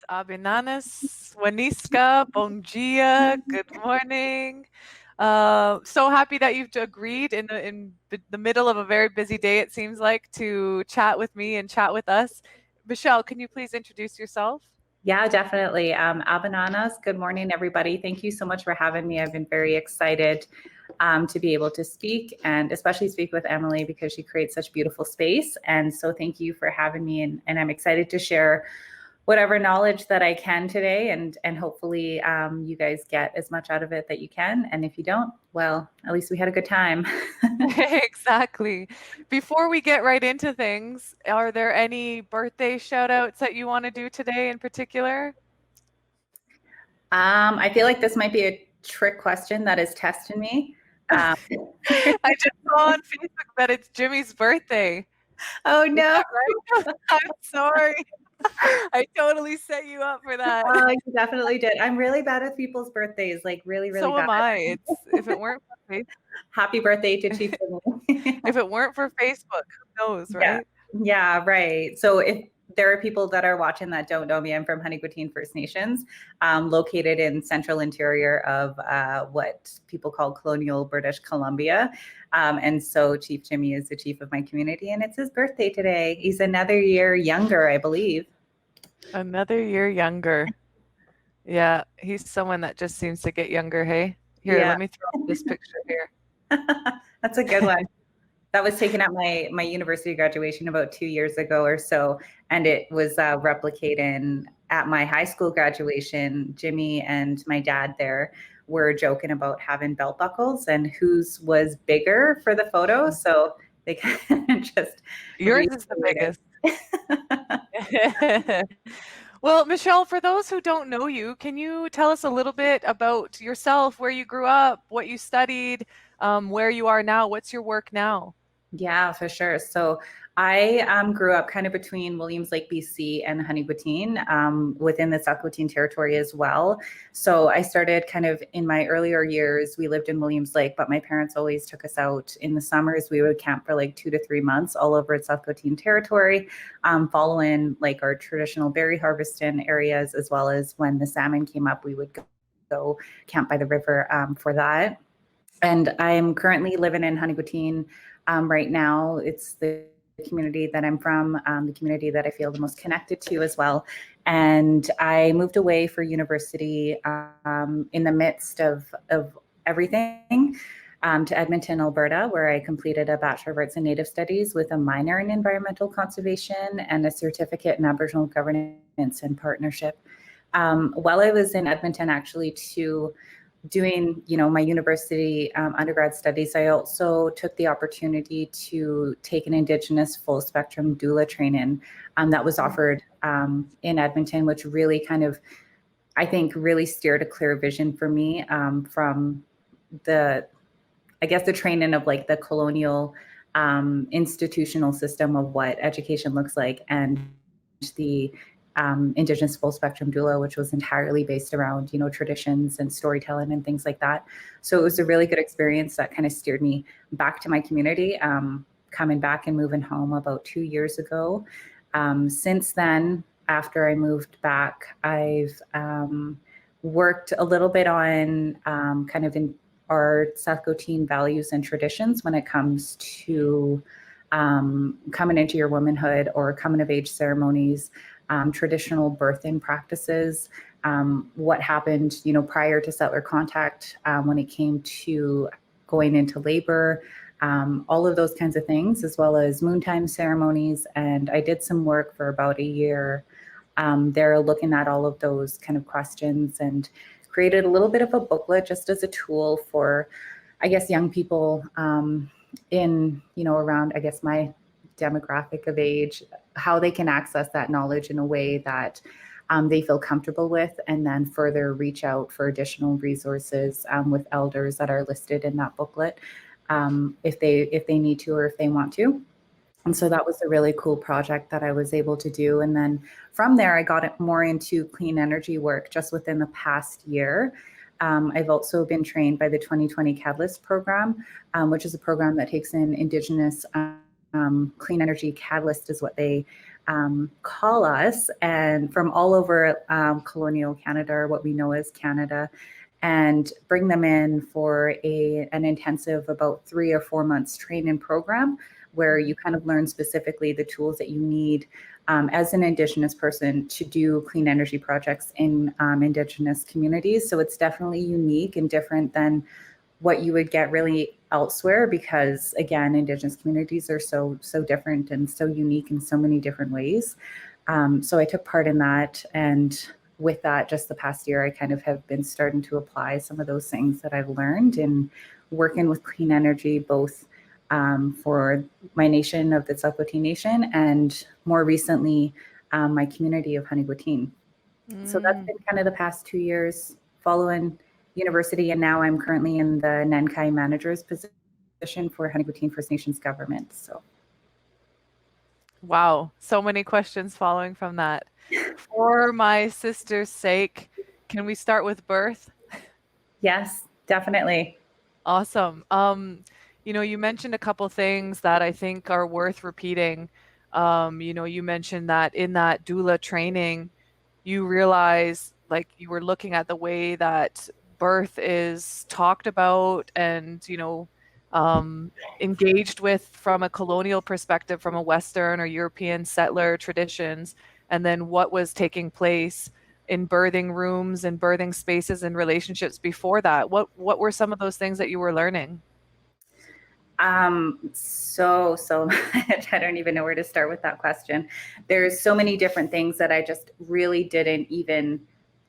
Abinanas, Waniska, Bom dia, good morning. So happy that you've agreed in the middle of a very busy day, it seems like, to chat with me and chat with us. Michelle, can you please introduce yourself? Yeah, definitely. Abananas, good morning, everybody. Thank you so much for having me. I've been very excited to be able to speak, and especially speak with Emily because she creates such beautiful space. And so thank you for having me, and I'm excited to share whatever knowledge that I can today, and hopefully you guys get as much out of it that you can. And if you don't, well, at least we had a good time. Exactly. Before we get right into things, are there any birthday shout outs that you want to do today in particular? I feel like this might be a trick question that is testing me. I just saw on Facebook that it's Jimmy's birthday. Oh Is no! that right? I'm sorry. I totally set you up for that. Oh, you definitely did. I'm really bad with people's birthdays, like really, really So bad. am I. If it weren't for Happy birthday to Chief. if it weren't for Facebook, who knows, Yeah, right? yeah, right. So if there are people that are watching that don't know me, I'm from Xeni Gwet'in First Nations, located in central interior of what people call colonial British Columbia. And so Chief Jimmy is the chief of my community, and it's his birthday today. He's another year younger, I believe. Another year younger. Yeah, he's someone that just seems to get younger, hey? Here, Yeah. let me throw up this picture here. That's a good one. That was taken at my university graduation about 2 years ago or so, and it was replicated at my high school graduation. Jimmy and my dad there were joking about having belt buckles and whose was bigger for the photo, so they kind of just Yours is the biggest. Well, Michelle, for those who don't know you, can you tell us a little bit about yourself, where you grew up, what you studied, where you are now? What's your work now? Yeah, for sure. So I grew up kind of between Williams Lake, BC and Xeni Gwet'in, within the South Gwet'in territory as well. So I started kind of in my earlier years, we lived in Williams Lake, but my parents always took us out in the summers. We would camp for like 2 to 3 months all over South Gwet'in territory, following like our traditional berry harvesting areas, as well as when the salmon came up, we would go camp by the river for that. And I'm currently living in Xeni Gwet'in right now. It's the community that I'm from, the community that I feel the most connected to as well. And I moved away for university in the midst of everything to Edmonton, Alberta, where I completed a Bachelor of Arts in Native Studies with a minor in Environmental Conservation and a certificate in Aboriginal Governance and Partnership. While I was in Edmonton, actually, doing, my university undergrad studies, I also took the opportunity to take an Indigenous full spectrum doula training that was offered in Edmonton, which really kind of, I think, really steered a clear vision for me from the training of like the colonial institutional system of what education looks like, and the Indigenous full spectrum doula, which was entirely based around, traditions and storytelling and things like that. So it was a really good experience that kind of steered me back to my community, coming back and moving home about 2 years ago. Since then, after I moved back, I've worked a little bit on kind of in our South Gwet'in values and traditions when it comes to coming into your womanhood or coming of age ceremonies, traditional birthing practices, what happened, prior to settler contact, when it came to going into labor, all of those kinds of things, as well as moontime ceremonies. And I did some work for about a year there looking at all of those kind of questions, and created a little bit of a booklet just as a tool for, I guess, young people in, around, I guess, my demographic of age, how they can access that knowledge in a way that they feel comfortable with, and then further reach out for additional resources with elders that are listed in that booklet if they need to or if they want to. And so that was a really cool project that I was able to do. And then from there, I got more into clean energy work just within the past year. I've also been trained by the 2020 Catalyst program, which is a program that takes in Indigenous clean energy catalyst is what they call us, and from all over colonial Canada, or what we know as Canada, and bring them in for an intensive about 3 or 4 months training program where you kind of learn specifically the tools that you need as an Indigenous person to do clean energy projects in Indigenous communities. So it's definitely unique and different than what you would get really elsewhere, because again, Indigenous communities are so different and so unique in so many different ways. So I took part in that, and with that, just the past year, I kind of have been starting to apply some of those things that I've learned in working with clean energy, both for my nation of the Xeni Nation, and more recently, my community of Xeni Gwet'in. So that's been kind of the past 2 years following university, and now I'm currently in the Nankai manager's position for Xeni Gwet'in First Nations government. So, wow, so many questions following from that. For my sister's sake, can we start with birth? yes, definitely. Awesome. You mentioned a couple things that I think are worth repeating. You mentioned that in that doula training, you realize like you were looking at the way that birth is talked about and engaged with from a colonial perspective, from a Western or European settler traditions, and then what was taking place in birthing rooms and birthing spaces and relationships before that. What were some of those things that you were learning? So much. I don't even know where to start with that question. There's so many different things that I just really didn't even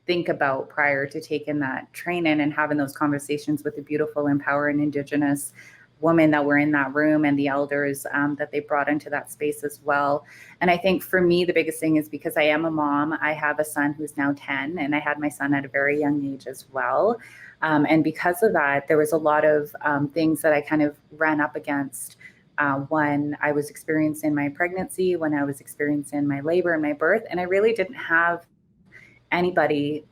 think about prior to taking that training and having those conversations with the beautiful, empowering Indigenous women that were in that room, and the elders that they brought into that space as well. And I think for me, the biggest thing is because I am a mom, I have a son who's now 10, and I had my son at a very young age as well. And because of that, there was a lot of things that I kind of ran up against when I was experiencing my pregnancy, when I was experiencing my labor and my birth. And I really didn't have anybody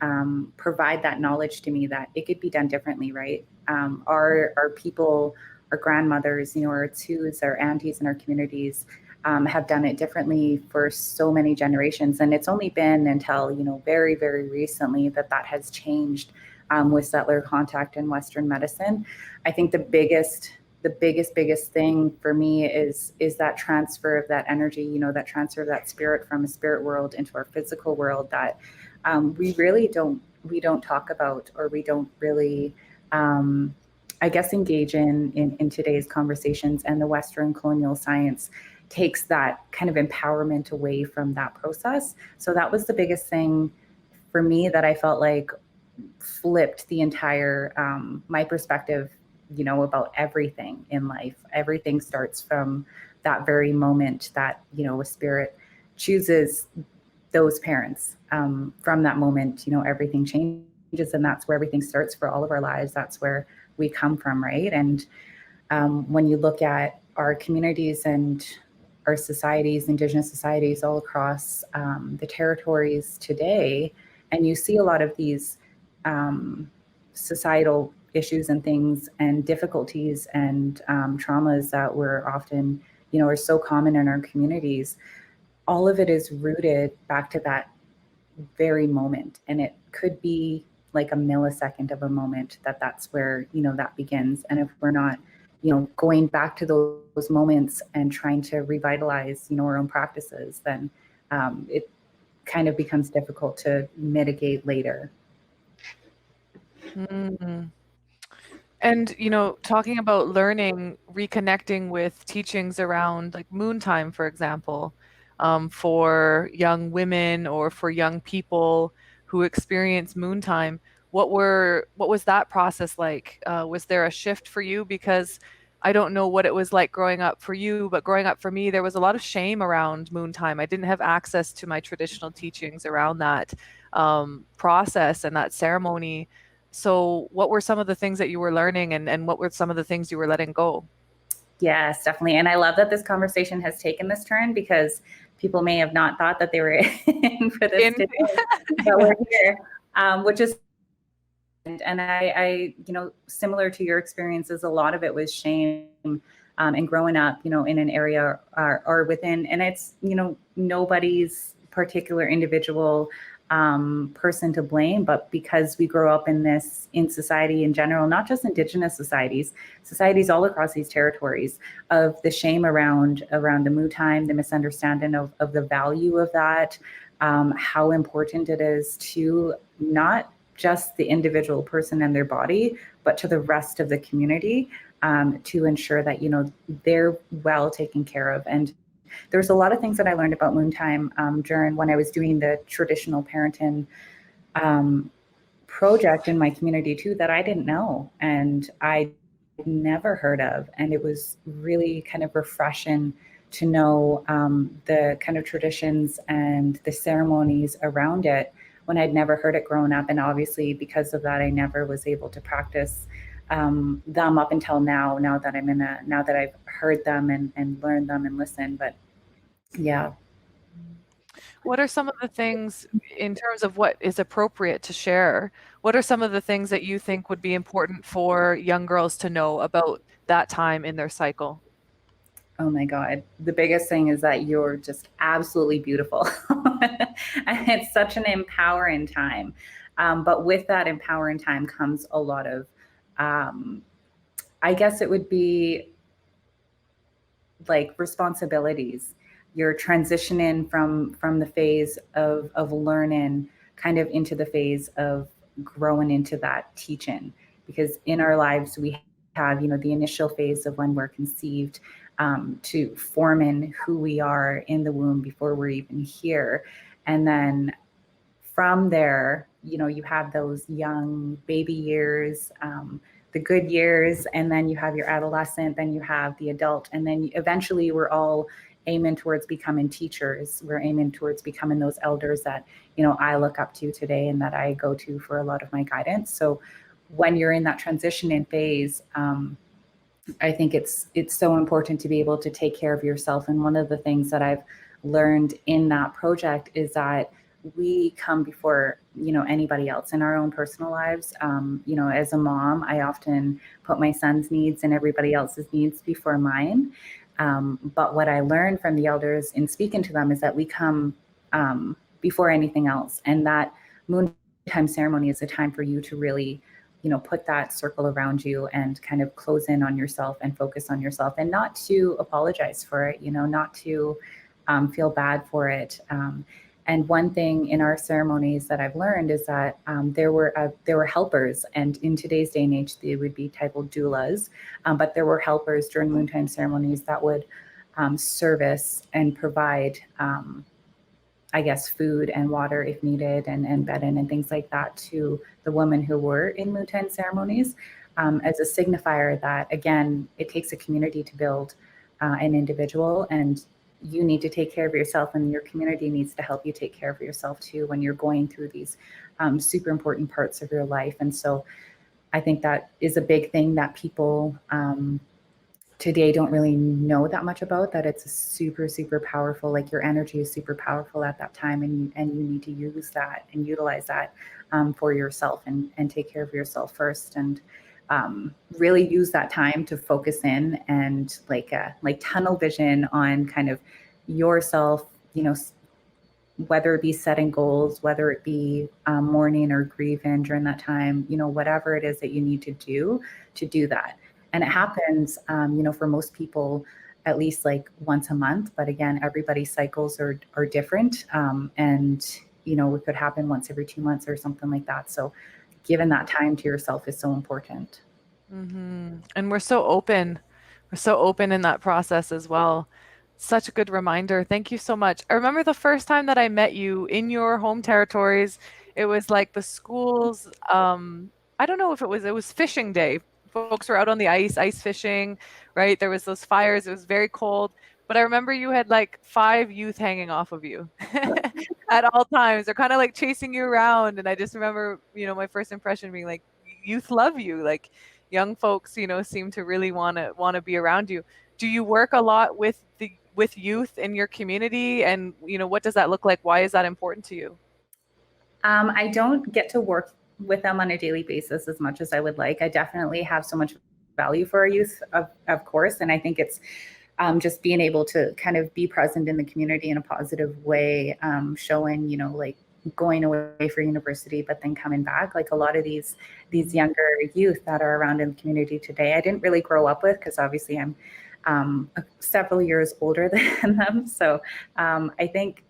provide that knowledge to me that it could be done differently, right? Our people, our grandmothers, our twos, our aunties in our communities have done it differently for so many generations. And it's only been until, very, very recently that has changed with settler contact in Western medicine. I think the biggest thing for me is that transfer of that energy, that transfer of that spirit from a spirit world into our physical world that we really don't talk about, or we don't really I guess engage in today's conversations. And the Western colonial science takes that kind of empowerment away from that process. So that was the biggest thing for me that I felt like flipped the entire my perspective, about everything in life. Everything starts from that very moment that, a spirit chooses those parents. From that moment, everything changes, and that's where everything starts for all of our lives. That's where we come from, right? And when you look at our communities and our societies, Indigenous societies all across the territories today, and you see a lot of these societal issues and things and difficulties and traumas that were often, are so common in our communities. All of it is rooted back to that very moment. And it could be like a millisecond of a moment that's where, that begins. And if we're not, going back to those moments and trying to revitalize, our own practices, then it kind of becomes difficult to mitigate later. Mm. And, talking about learning, reconnecting with teachings around like moon time, for example, for young women or for young people who experience moon time, what was that process like? Was there a shift for you? Because I don't know what it was like growing up for you, but growing up for me, there was a lot of shame around moon time. I didn't have access to my traditional teachings around that process and that ceremony. So what were some of the things that you were learning, and what were some of the things you were letting go? Yes, definitely. And I love that this conversation has taken this turn, because people may have not thought that they were in for this today, but we're here, which is, and I, similar to your experiences, a lot of it was shame And growing up, in an area or within, and it's, nobody's particular individual person to blame, but because we grow up in society in general, not just Indigenous societies all across these territories, of the shame around the moo time, the misunderstanding of the value of that, how important it is to not just the individual person and their body, but to the rest of the community, to ensure that they're well taken care of. And there's a lot of things that I learned about Moontime during when I was doing the traditional parenting project in my community too, that I didn't know and I never heard of. And it was really kind of refreshing to know the kind of traditions and the ceremonies around it when I'd never heard it growing up. And obviously because of that, I never was able to practice them up until now that I've heard them and learned them and listened. But yeah. What are some of the things in terms of what is appropriate to share? What are some of the things that you think would be important for young girls to know about that time in their cycle? Oh my God. The biggest thing is that you're just absolutely beautiful. And it's such an empowering time. But with that empowering time comes a lot of, I guess it would be like responsibilities. You're transitioning from the phase of learning kind of into the phase of growing into that teaching. Because in our lives, we have, the initial phase of when we're conceived, to forming who we are in the womb before we're even here. And then from there, you have those young baby years, the good years, and then you have your adolescent, then you have the adult, and then eventually we're all aiming towards becoming teachers. We're aiming towards becoming those elders that, I look up to today and that I go to for a lot of my guidance. So when you're in that transitioning phase, I think it's so important to be able to take care of yourself. And one of the things that I've learned in that project is that we come before, anybody else in our own personal lives. As a mom, I often put my son's needs and everybody else's needs before mine. But what I learned from the elders in speaking to them is that we come before anything else. And that Moontime ceremony is a time for you to really, put that circle around you and kind of close in on yourself and focus on yourself, and not to apologize for it, not to feel bad for it. And one thing in our ceremonies that I've learned is that there were helpers, and in today's day and age, they would be titled doulas, but there were helpers during Moontime ceremonies that would service and provide, I guess, food and water if needed, and bedding and things like that to the women who were in Moontime ceremonies, as a signifier that, again, it takes a community to build an individual, and you need to take care of yourself, and your community needs to help you take care of yourself too when you're going through these super important parts of your life. And so I think that is a big thing that people today don't really know that much about, that it's a super, super powerful, like your energy is super powerful at that time, and you need to use that and utilize that for yourself, and take care of yourself first, and really use that time to focus in and like tunnel vision on kind of yourself, whether it be setting goals, whether it be mourning or grieving during that time, whatever it is that you need to do that. And it happens, for most people, at least like once a month. But again, everybody's cycles are different. And, it could happen once every 2 months or something like that. So giving that time to yourself is so important. Mm-hmm. And we're so open. We're so open in that process as well. Such a good reminder. Thank you so much. I remember the first time that I met you in your home territories. It was like the school's, I don't know if it was fishing day. Folks were out on the ice fishing, right? There was those fires. It was very cold. But I remember you had like 5 youth hanging off of you at all times. They're kind of like chasing you around. And I just remember, my first impression being like, youth love you. Like young folks, seem to really want to be around you. Do you work a lot with youth in your community, and what does that look like? Why is that important to you? I don't get to work with them on a daily basis as much as I would like. I definitely have so much value for our youth, of course. And I think it's just being able to kind of be present in the community in a positive way, showing, you know, like going away for university, but then coming back. Like a lot of these younger youth that are around in the community today, I didn't really grow up with, because obviously I'm several years older than them. So I think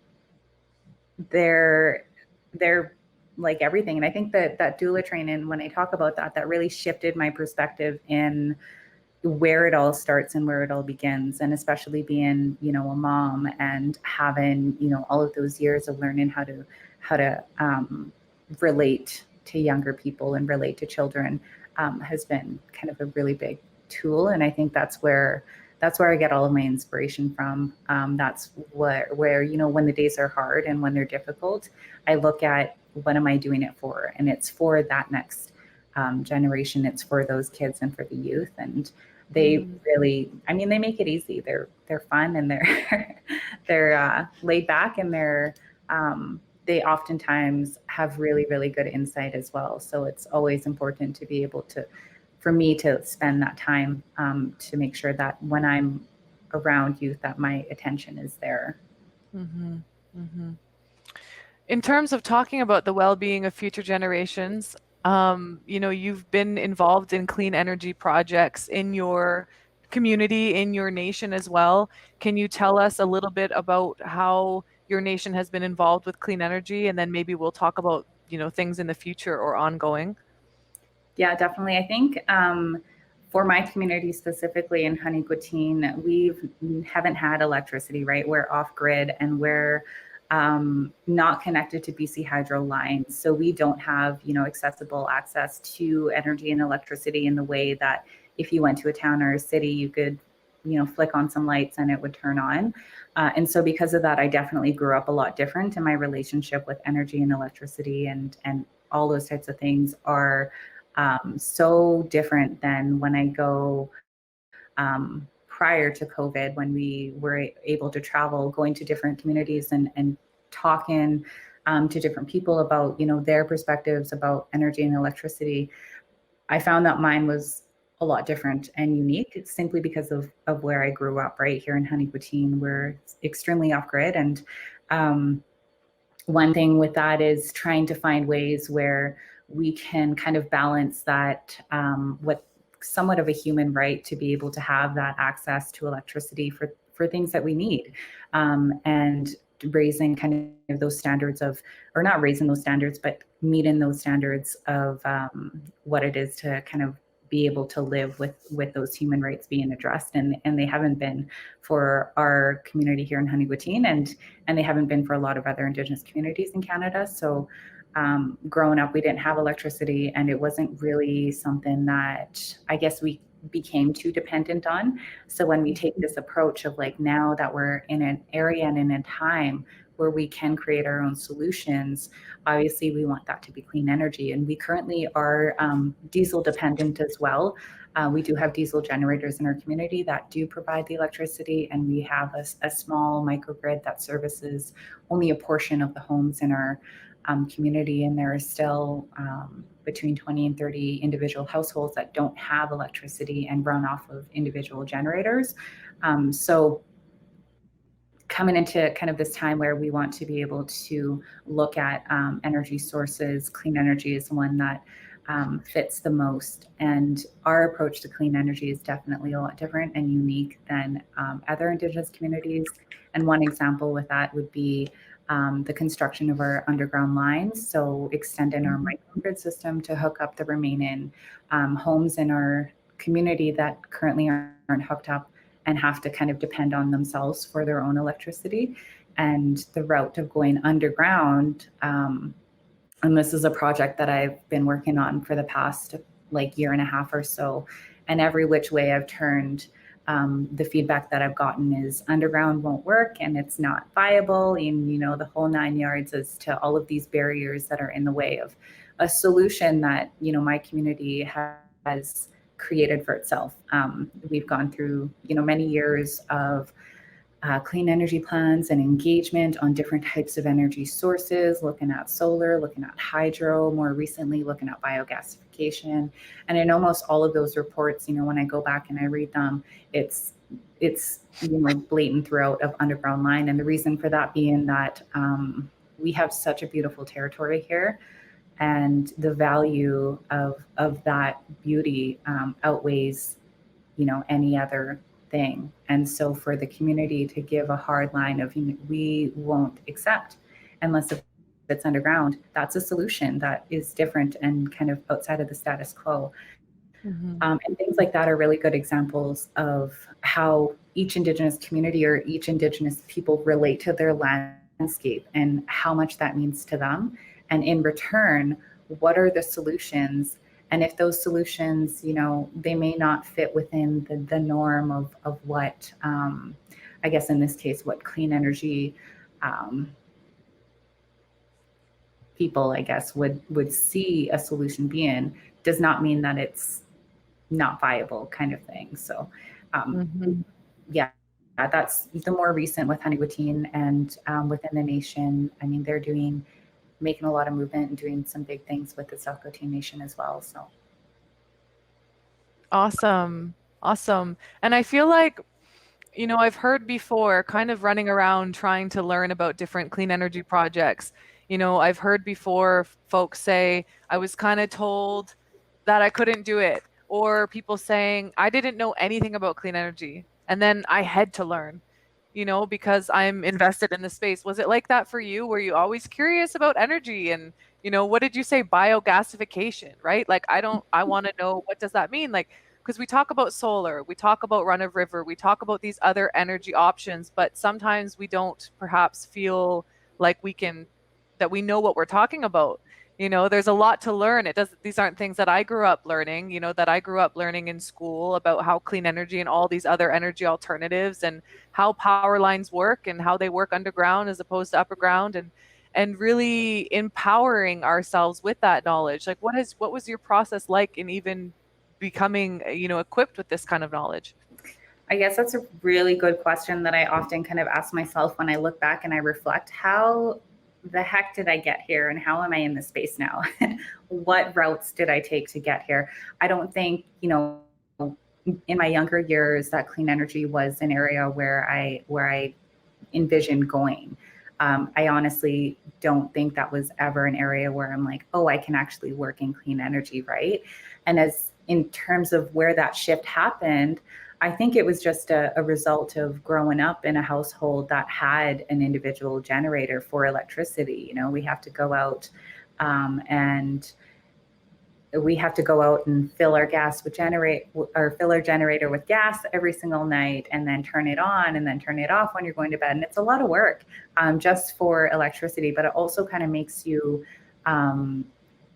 they're like everything. And I think that doula training, when I talk about that really shifted my perspective in where it all starts and where it all begins. And especially being, you know, a mom and having, you know, all of those years of learning how to relate to younger people and relate to children has been kind of a really big tool. And I think that's where I get all of my inspiration from. That's where, you know, when the days are hard and when they're difficult, I look at what am I doing it for? And it's for that next generation. It's for those kids and for the youth. And they really, I mean, they make it easy. They're fun, and they're laid back, and they oftentimes have really, really good insight as well. So it's always important to be able to, for me to spend that time to make sure that when I'm around youth, that my attention is there. Mm-hmm. Mm-hmm. In terms of talking about the well-being of future generations, you know, you've been involved in clean energy projects in your community, in your nation as well. Can you tell us a little bit about how your nation has been involved with clean energy? And then maybe we'll talk about, you know, things in the future or ongoing. Yeah, definitely. I think for my community specifically in Xeni Gwet'in, we haven't had electricity, right? We're off grid, and we're not connected to BC Hydro lines. So we don't have, you know, accessible access to energy and electricity in the way that if you went to a town or a city, you could, you know, flick on some lights and it would turn on. And so because of that, I definitely grew up a lot different, in my relationship with energy and electricity, and all those types of things are so different than when I go prior to COVID, when we were able to travel, going to different communities and talking to different people about, you know, their perspectives about energy and electricity. I found that mine was a lot different and unique, simply because of where I grew up. Right here in Xeni Gwet'in, we're extremely off grid, and one thing with that is trying to find ways where we can kind of balance that with somewhat of a human right to be able to have that access to electricity for things that we need, and raising kind of those standards of, or not raising those standards, but meeting those standards of what it is to kind of be able to live with those human rights being addressed. And they haven't been for our community here in Xeni Gwet'in, and they haven't been for a lot of other Indigenous communities in Canada. So growing up, we didn't have electricity, and it wasn't really something that I guess we became too dependent on. So when we take this approach of like, now that we're in an area and in a time where we can create our own solutions, obviously we want that to be clean energy. And we currently are diesel dependent as well. We do have diesel generators in our community that do provide the electricity, and we have a small microgrid that services only a portion of the homes in our community. And there are still between 20 and 30 individual households that don't have electricity and run off of individual generators. So coming into kind of this time where we want to be able to look at energy sources, clean energy is one that fits the most. And our approach to clean energy is definitely a lot different and unique than other Indigenous communities. And one example with that would be the construction of our underground lines. So extending our microgrid system to hook up the remaining homes in our community that currently aren't hooked up and have to kind of depend on themselves for their own electricity. And the route of going underground, and this is a project that I've been working on for the past like year and a half or so, and every which way I've turned, the feedback that I've gotten is underground won't work and it's not viable, and you know, the whole 9 yards as to all of these barriers that are in the way of a solution that, you know, my community has created for itself. We've gone through, you know, many years of clean energy plans and engagement on different types of energy sources, looking at solar, looking at hydro, more recently looking at biogasification. And in almost all of those reports, when I go back and I read them, it's blatant throughout of underground line. And the reason for that being that we have such a beautiful territory here, and the value of that beauty outweighs any other thing. And so for the community to give a hard line of we won't accept unless it's underground, that's a solution that is different and kind of outside of the status quo. Mm-hmm. And things like that are really good examples of how each Indigenous community or each Indigenous people relate to their landscape and how much that means to them. And in return, what are the solutions? And if those solutions, they may not fit within the norm of what, I guess in this case, what clean energy people, I guess, would see a solution being, does not mean that it's not viable kind of thing. So yeah, that's the more recent with Xeni Gwet'in and within the nation. I mean, they're making a lot of movement and doing some big things with the ilhqot'in nation as well. So Awesome. Awesome. And I feel like, I've heard before kind of running around trying to learn about different clean energy projects. I've heard before folks say, I was kind of told that I couldn't do it, or people saying, I didn't know anything about clean energy. And then I had to learn, because I'm invested in the space. Was it like that for you? Were you always curious about energy? And, what did you say? Biogasification, right? Like, I want to know, what does that mean? Like, because we talk about solar, we talk about run of river, we talk about these other energy options, but sometimes we don't perhaps feel like that we know what we're talking about. There's a lot to learn. These aren't things that I grew up learning, that I grew up learning in school about how clean energy and all these other energy alternatives and how power lines work and how they work underground as opposed to upper ground, and really empowering ourselves with that knowledge. Like, what was your process like in even becoming, equipped with this kind of knowledge? I guess that's a really good question that I often kind of ask myself when I look back and I reflect, how the heck did I get here and how am I in this space now? What routes did I take to get here? I don't think, in my younger years that clean energy was an area where I envisioned going. I honestly don't think that was ever an area where I'm like, oh, I can actually work in clean energy, right? And as in terms of where that shift happened, I think it was just a result of growing up in a household that had an individual generator for electricity. We have to go out and we have to go out and fill our generator with gas every single night, and then turn it on and then turn it off when you're going to bed. And it's a lot of work just for electricity, but it also kind of makes you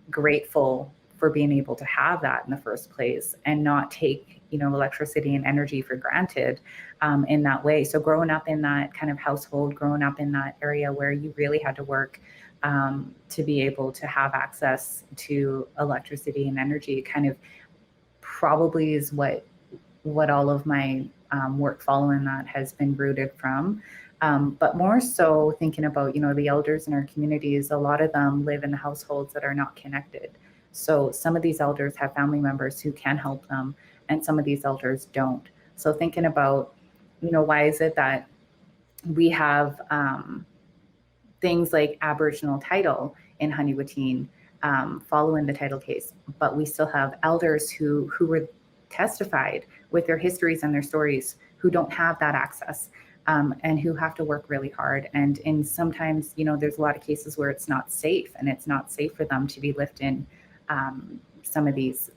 grateful for being able to have that in the first place and not take electricity and energy for granted in that way. So growing up in that kind of household, growing up in that area where you really had to work to be able to have access to electricity and energy, kind of probably is what all of my work following that has been rooted from. But more so thinking about, the elders in our communities, a lot of them live in households that are not connected. So some of these elders have family members who can help them, and some of these elders don't. So thinking about, why is it that we have things like Aboriginal title in Xeni Gwet'in following the title case, but we still have elders who were testified with their histories and their stories who don't have that access. And who have to work really hard. And sometimes, there's a lot of cases where it's not safe, and it's not safe for them to be lifting some of these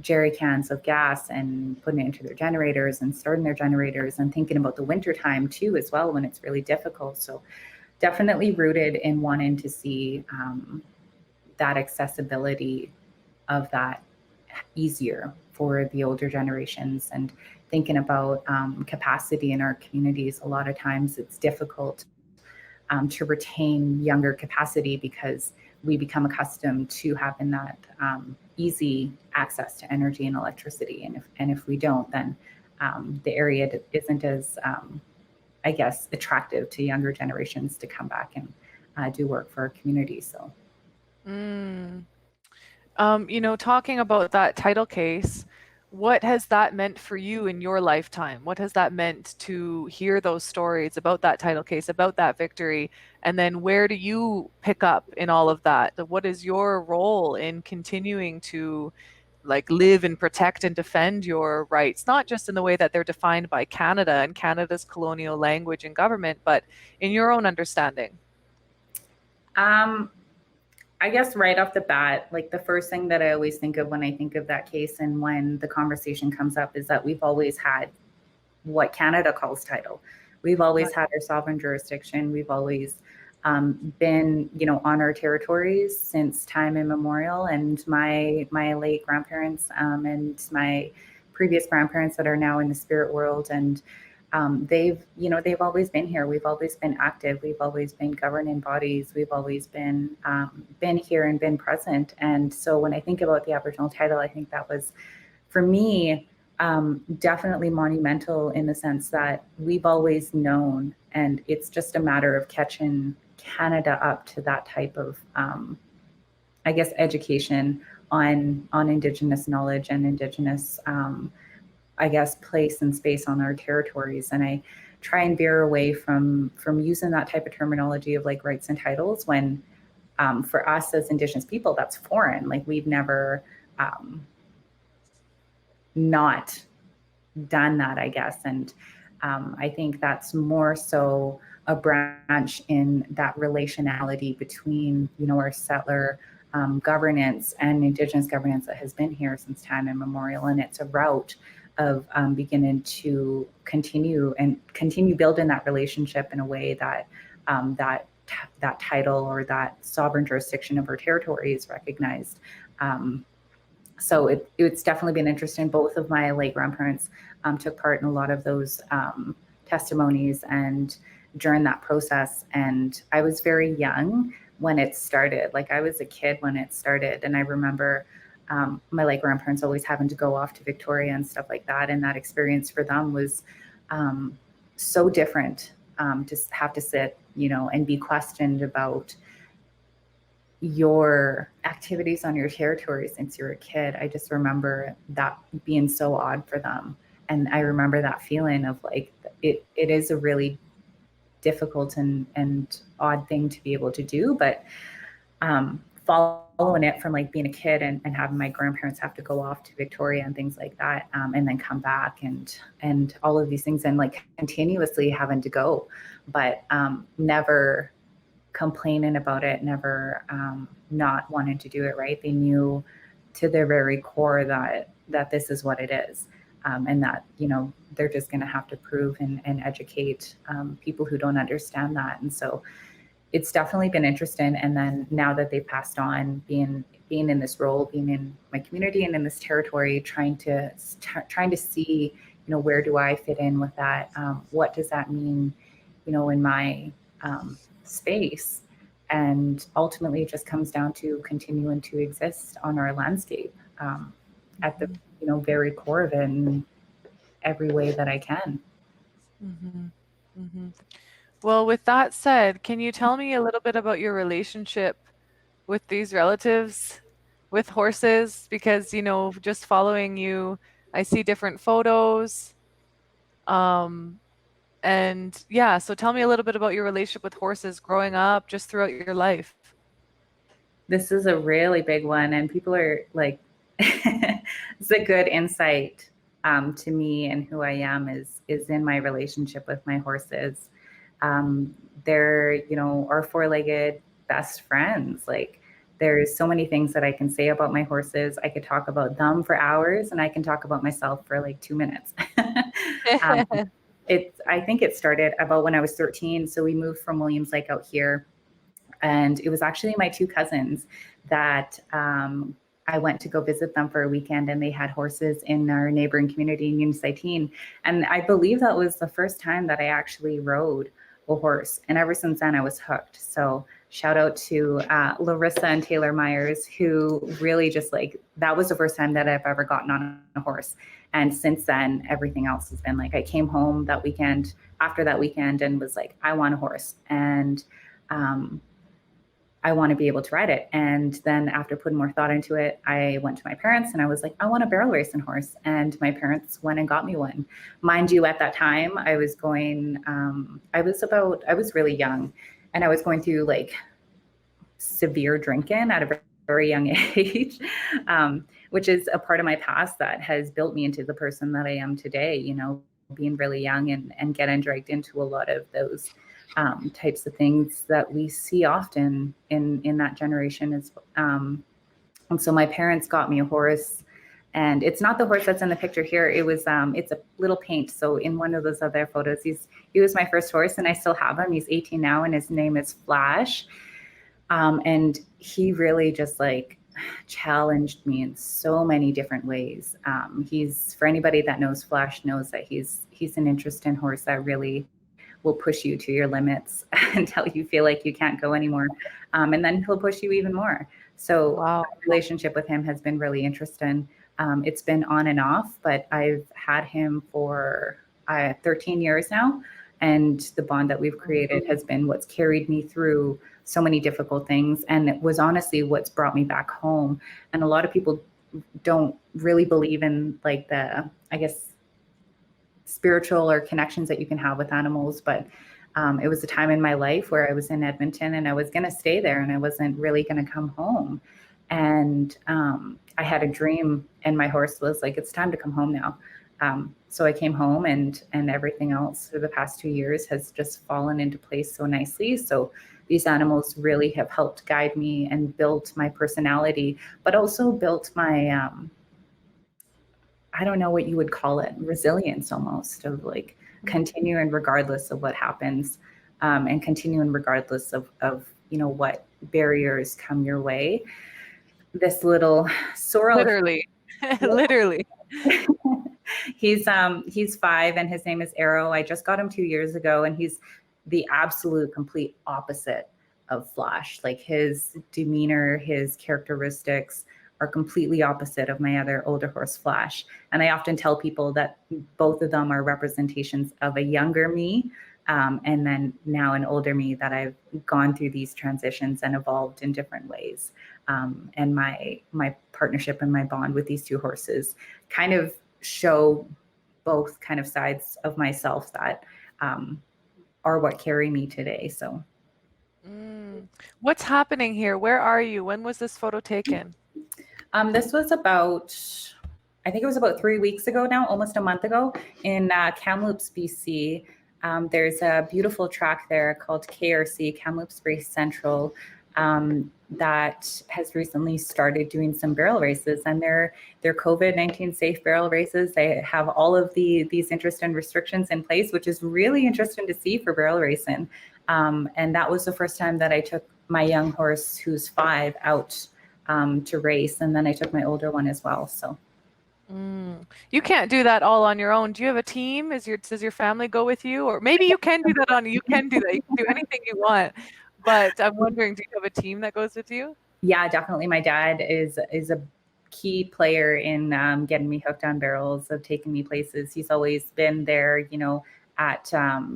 jerry cans of gas and putting it into their generators and starting their generators, and thinking about the winter time too as well, when it's really difficult. So definitely rooted in wanting to see that accessibility of that easier for the older generations, and thinking about capacity in our communities. A lot of times it's difficult to retain younger capacity because we become accustomed to having that easy access to energy and electricity. And if we don't, then the area isn't as, I guess, attractive to younger generations to come back and do work for our community. So. Mm. Talking about that title case, what has that meant for you in your lifetime? What has that meant to hear those stories about that title case, about that victory? And then where do you pick up in all of that? What is your role in continuing to live and protect and defend your rights, not just in the way that they're defined by Canada and Canada's colonial language and government, but in your own understanding? Um, I guess right off the bat, like the first thing that I always think of when I think of that case and when the conversation comes up is that we've always had what Canada calls title. We've always had our sovereign jurisdiction. We've always been, on our territories since time immemorial. And my late grandparents and my previous grandparents that are now in the spirit world, and they've always been here. We've always been active. We've always been governing bodies. We've always been here and been present. And so when I think about the Aboriginal title, I think that was, for me, definitely monumental in the sense that we've always known, and it's just a matter of catching Canada up to that type of, I guess, education on Indigenous knowledge and Indigenous, I guess, place and space on our territories. And I try and veer away from using that type of terminology of like rights and titles when, for us as Indigenous people, that's foreign. Like we've never not done that, I guess. And I think that's more so a branch in that relationality between, our settler governance and Indigenous governance that has been here since time immemorial. And it's a route of beginning to continue building that relationship in a way that that title or that sovereign jurisdiction of our territory is recognized. So it's definitely been interesting. Both of my late grandparents took part in a lot of those testimonies and during that process. And I was very young when it started. Like I was a kid when it started. And I remember my late grandparents always having to go off to Victoria and stuff like that. And that experience for them was so different, to have to sit, and be questioned about your activities on your territory since you're a kid. I just remember that being so odd for them. And I remember that feeling of like, it is a really difficult and odd thing to be able to do, but following it from like being a kid and having my grandparents have to go off to Victoria and things like that, and then come back and all of these things, and like continuously having to go, but never complaining about it, never not wanting to do it right. They knew to their very core that this is what it is, and that they're just going to have to prove and educate people who don't understand that. And so it's definitely been interesting. And then now that they've passed on, being in this role, being in my community and in this territory, trying to see where do I fit in with that, what does that mean in my space, and ultimately it just comes down to continuing to exist on our landscape at the very core of it in every way that I can. Mm-hmm. Mm-hmm. Well, with that said, can you tell me a little bit about your relationship with these relatives, with horses? Because just following you, I see different photos. And yeah, so tell me a little bit about your relationship with horses growing up, just throughout your life. This is a really big one, and people are like, it's a good insight to me and who I am is in my relationship with my horses. They're, our four-legged best friends. Like there's so many things that I can say about my horses. I could talk about them for hours, and I can talk about myself for like 2 minutes. I think it started about when I was 13. So we moved from Williams Lake out here, and it was actually my two cousins that I went to go visit them for a weekend, and they had horses in our neighboring community in Unisaiteen. And I believe that was the first time that I actually rode a horse. And ever since then, I was hooked. So shout out to Larissa and Taylor Myers, who really just like, that was the first time that I've ever gotten on a horse. And since then, everything else has been like, I came home that weekend, after that weekend, and was like, I want a horse. And I want to be able to ride it. And then after putting more thought into it, I went to my parents and I was like, I want a barrel racing horse. And my parents went and got me one. Mind you, at that time, I was going, I was really young, and I was going through like severe drinking at a very young age, which is a part of my past that has built me into the person that I am today, you know, being really young and getting dragged into a lot of those types of things that we see often in that generation. And so my parents got me a horse, and it's not the horse that's in the picture here. It was it's a little paint. So in one of those other photos, he was my first horse, and I still have him. He's 18 now, and his name is Flash. And he really just like challenged me in so many different ways. He's, for anybody that knows Flash, knows that he's an interesting horse that really will push you to your limits until you feel like you can't go anymore. And then he'll push you even more. So Wow. my relationship with him has been really interesting. It's been on and off, but I've had him for 13 years now. And the bond that we've created has been what's carried me through so many difficult things. And it was honestly what's brought me back home. And a lot of people don't really believe in like the, I guess, spiritual or connections that you can have with animals. But it was a time in my life where I was in Edmonton and I was going to stay there and I wasn't really going to come home. And I had a dream, and my horse was like, it's time to come home now. So I came home, and everything else for the past 2 years has just fallen into place so nicely. So these animals really have helped guide me and built my personality, but also built my, I don't know what you would call it, resilience almost, of like continuing regardless of what happens, and continuing regardless of, you know, what barriers come your way. This little sorrel. Literally. Literally. He's 5 and his name is Arrow. I just got him 2 years ago, and he's the absolute complete opposite of Flash. Like his demeanor, his characteristics are completely opposite of my other older horse, Flash. And I often tell people that both of them are representations of a younger me, and then now an older me, that I've gone through these transitions and evolved in different ways. And my partnership and my bond with these two horses kind of show both kind of sides of myself that are what carry me today. So what's happening here? Where are you? When was this photo taken? This was about, I think it was about 3 weeks ago now, almost a month ago, in Kamloops, BC. There's a beautiful track there called KRC, Kamloops Race Central, that has recently started doing some barrel races, and they're COVID-19 safe barrel races. They have all of these interest and restrictions in place, which is really interesting to see for barrel racing. And that was the first time that I took my young horse, who's 5, out to race, and then I took my older one as well. So you can't do that all on your own. Do you have a team? Does your family go with you? Or maybe you can do that you can do that. You can do anything you want. But I'm wondering, do you have a team that goes with you? Yeah, definitely. My dad is a key player in getting me hooked on barrels, of taking me places. He's always been there, you know,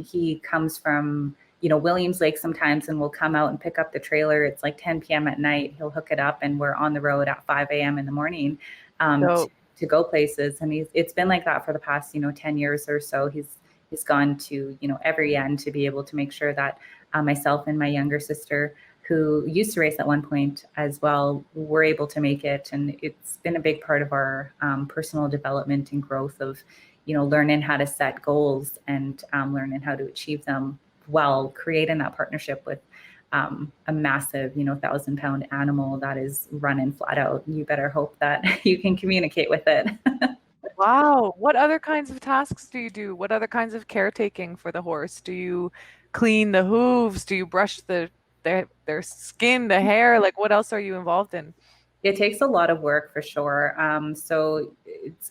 he comes from, you know, Williams Lake sometimes, and will come out and pick up the trailer. It's like 10 p.m. at night. He'll hook it up, and we're on the road at 5 a.m. in the morning to go places. And it's been like that for the past, you know, 10 years or so. He's gone to, you know, every end to be able to make sure that myself and my younger sister, who used to race at one point as well, were able to make it. And it's been a big part of our personal development and growth of, you know, learning how to set goals and learning how to achieve them while creating that partnership with a massive, you know, 1,000-pound animal that is running flat out. You better hope that you can communicate with it. Wow. What other kinds of tasks do you do? What other kinds of caretaking for the horse? Do you clean the hooves? Do you brush their skin, the hair? Like, what else are you involved in? It takes a lot of work for sure. So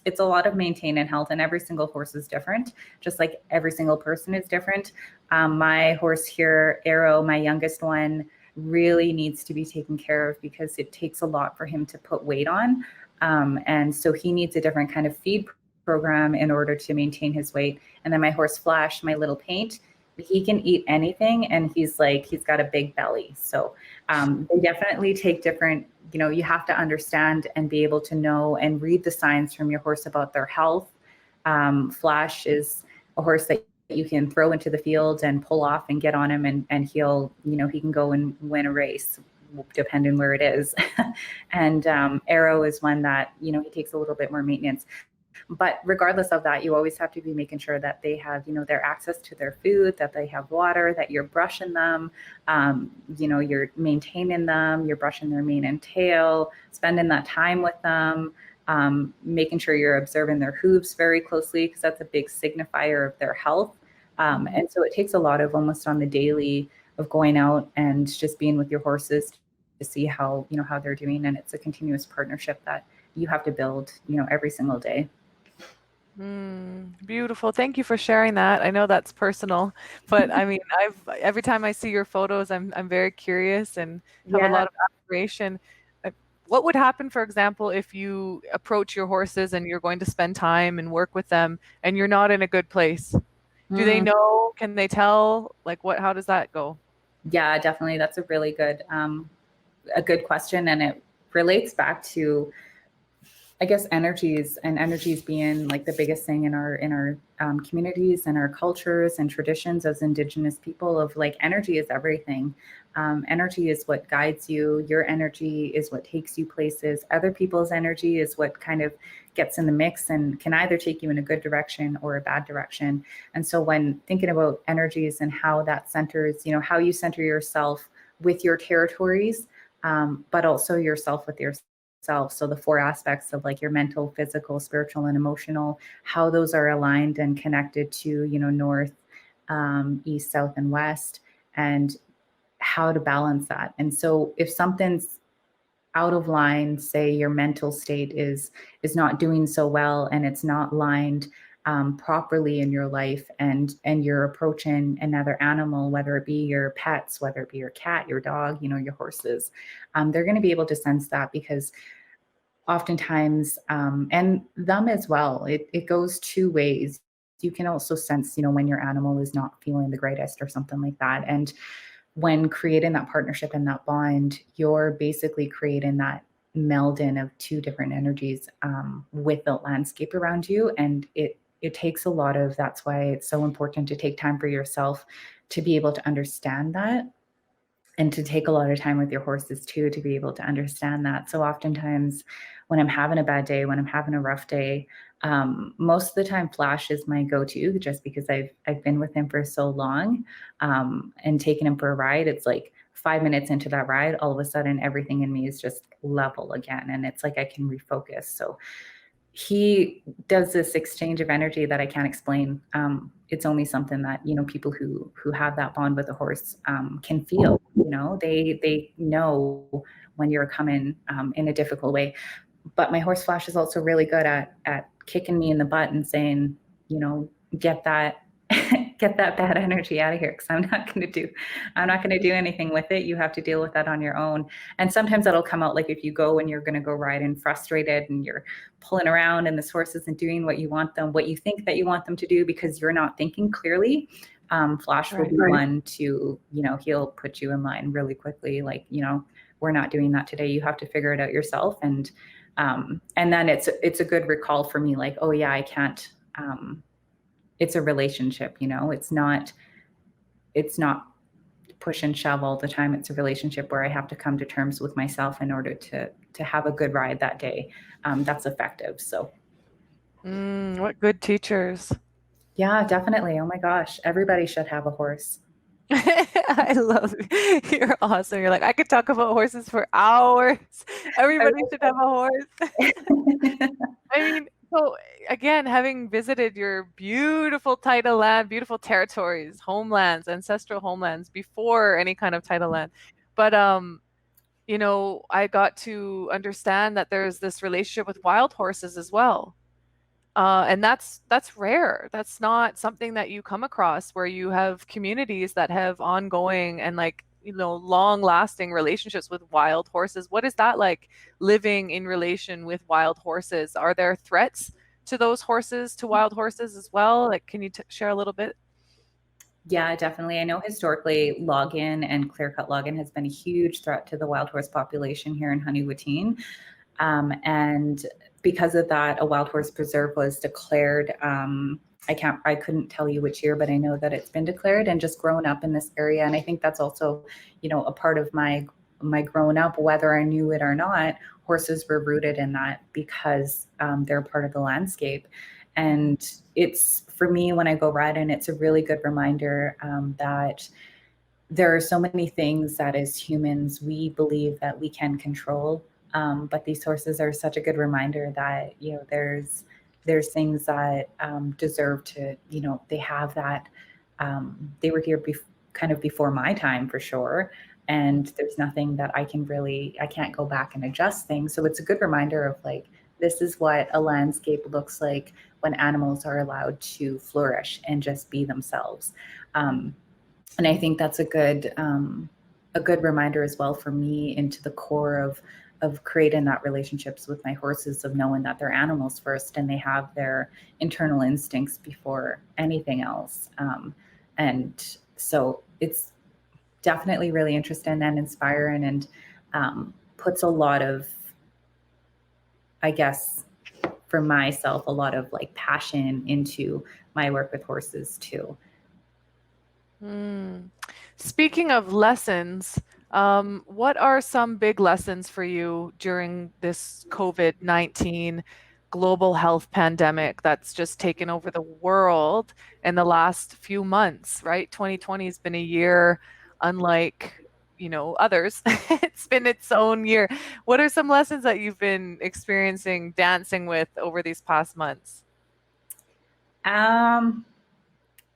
it's a lot of maintain and health, and every single horse is different, just like every single person is different. My horse here, Arrow, my youngest one, really needs to be taken care of because it takes a lot for him to put weight on. And so he needs a different kind of feed program in order to maintain his weight. And then my horse Flash, my little paint, he can eat anything, and he's got a big belly. So they definitely take different, you have to understand and be able to know and read the signs from your horse about their health. Flash is a horse that you can throw into the field and pull off and get on him, and he'll, he can go and win a race depending where it is. And Arrow is one that, he takes a little bit more maintenance. But regardless of that, you always have to be making sure that they have, their access to their food, that they have water, that you're brushing them, you're maintaining them, you're brushing their mane and tail, spending that time with them, making sure you're observing their hooves very closely, because that's a big signifier of their health. And so it takes a lot of almost on the daily of going out and just being with your horses to see how, how they're doing. And it's a continuous partnership that you have to build, every single day. Beautiful. Thank you for sharing that. I know that's personal, but I mean, every time I see your photos, I'm very curious and have a lot of admiration. What would happen, for example, if you approach your horses and you're going to spend time and work with them and you're not in a good place? Do they know? Can they tell? Like how does that go? Yeah, definitely. That's a really good, a good question. And it relates back to, I guess, energies being like the biggest thing in our communities and our cultures and traditions as Indigenous people, of like, energy is everything. Energy is what guides you. Your energy is what takes you places. Other people's energy is what kind of gets in the mix and can either take you in a good direction or a bad direction. And so when thinking about energies and how that centers, how you center yourself with your territories, but also yourself with yourself. So the 4 aspects of like your mental, physical, spiritual, and emotional, how those are aligned and connected to, north, east, south, and west, and how to balance that. And so if something's out of line, say your mental state is not doing so well, and it's not lined properly in your life, and you're approaching another animal, whether it be your pets, whether it be your cat, your dog, your horses, they're going to be able to sense that, because oftentimes, and them as well, it goes 2 ways. You can also sense, when your animal is not feeling the greatest or something like that. And when creating that partnership and that bond, you're basically creating that meld-in of 2 different energies with the landscape around you. And it takes a lot of, that's why it's so important to take time for yourself to be able to understand that, and to take a lot of time with your horses too, to be able to understand that. So oftentimes when I'm having a bad day, when I'm having a rough day, most of the time Flash is my go-to, just because I've been with him for so long, and taking him for a ride. It's like 5 minutes into that ride, all of a sudden everything in me is just level again. And it's like I can refocus. So he does this exchange of energy that I can't explain. It's only something that, people who have that bond with a horse can feel. They know when you're coming in a difficult way. But my horse Flash is also really good at kicking me in the butt and saying, get that get that bad energy out of here, because I'm not going to do anything with it. You have to deal with that on your own. And sometimes that'll come out, like if you go and you're going to go ride and frustrated and you're pulling around and this horse isn't doing what you think that you want them to do, because you're not thinking clearly. Flash will be one to, he'll put you in line really quickly. Like, we're not doing that today. You have to figure it out yourself. And then it's a good recall for me. Like, oh yeah, I can't, it's a relationship, it's not push and shove all the time. It's a relationship where I have to come to terms with myself in order to have a good ride that day. That's effective. So. What good teachers. Yeah, definitely. Oh my gosh. Everybody should have a horse. I love it. You're awesome. You're like, I could talk about horses for hours. Everybody should have a horse. I mean, so again, having visited your beautiful tidal land, beautiful territories, homelands, ancestral homelands before any kind of tidal land, but I got to understand that there's this relationship with wild horses as well. And that's rare. That's not something that you come across where you have communities that have ongoing and like, long-lasting relationships with wild horses. What is that like living in relation with wild horses? Are there threats to those horses, to wild horses as well? Like, can you share a little bit? Yeah, definitely. I know historically login and clear-cut login has been a huge threat to the wild horse population here in Xeni Gwet'in. And because of that, a wild horse preserve was declared. I couldn't tell you which year, but I know that it's been declared, and just grown up in this area. And I think that's also, a part of my growing up, whether I knew it or not, horses were rooted in that because they're part of the landscape. And it's, for me, when I go riding, it's a really good reminder that there are so many things that as humans we believe that we can control, but these horses are such a good reminder that there's things that deserve to, they have that. They were here kind of before my time for sure, and there's nothing that I can't go back and adjust things. So it's a good reminder of like, this is what a landscape looks like when animals are allowed to flourish and just be themselves. And I think that's a good reminder as well for me into the core of creating that relationships with my horses, of knowing that they're animals first and they have their internal instincts before anything else. And so it's definitely really interesting and inspiring, and puts a lot of, I guess, for myself, a lot of like passion into my work with horses too. Speaking of lessons, what are some big lessons for you during this COVID-19 global health pandemic that's just taken over the world in the last few months, right? 2020 has been a year unlike, others. It's been its own year. What are some lessons that you've been experiencing dancing with over these past months?